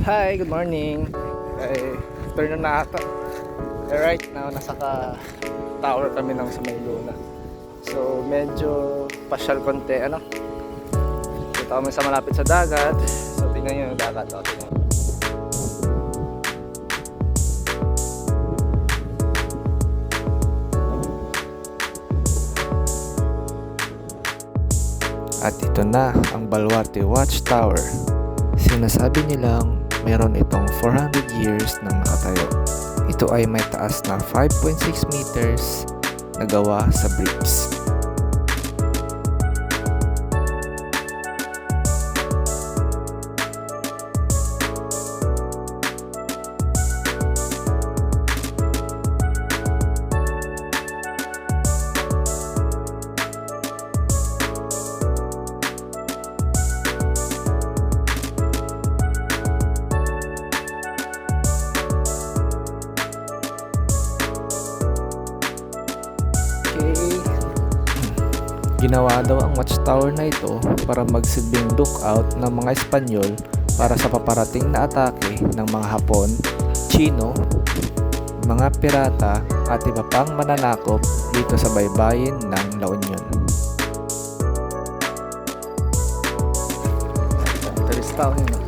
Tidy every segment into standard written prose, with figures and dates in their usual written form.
Hi, good morning. Afternoon na ata. Right now, nasa tower kami ng sa Mayluna. So, medyo pasyal konti, ano? Dito kami sa malapit sa dagat. So, tingnan nyo yung dagat. O, tingnan nyo. At ito na ang Baluarte Watchtower. Sinasabi nilang meron itong 400 years nang nakatayo. Ito ay may taas na 5.6 meters na gawa sa bricks. Ginawa daw ang watchtower na ito para magsilbing lookout ng mga Espanyol para sa paparating na atake ng mga Hapon, Chino, mga pirata at iba pang mananakop dito sa baybayin ng La Union. Turista yun.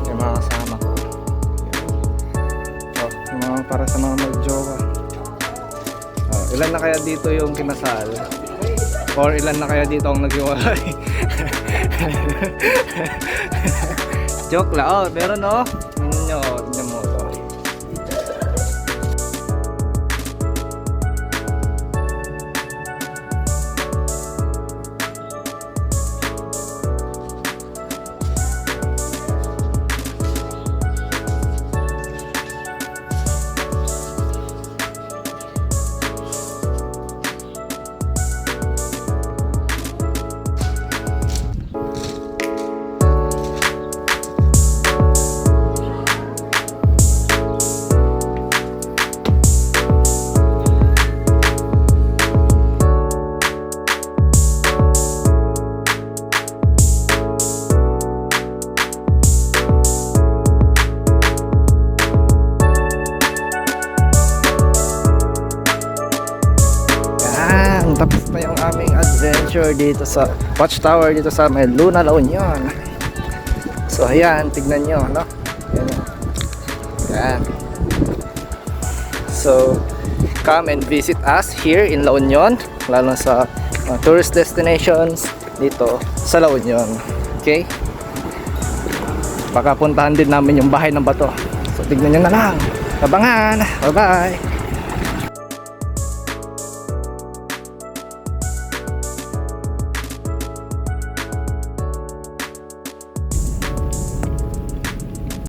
Yung mga kasama ko. Para sa mga magjowa. Ilan na kaya dito yung kinasal? Or ilan na kaya dito ang naghiwalay? Joke lang. Oh, meron oh. Tingnan mo to. Tapos na yung aming adventure dito sa watchtower dito sa Mayluna, La Union. So ayan, tignan nyo, no? Ayan. So come and visit us here in La Union, lalo sa tourist destinations dito sa La Union. Okay? Baka puntahan din namin yung bahay ng bato. So tignan nyo na lang. Abangan! Bye bye!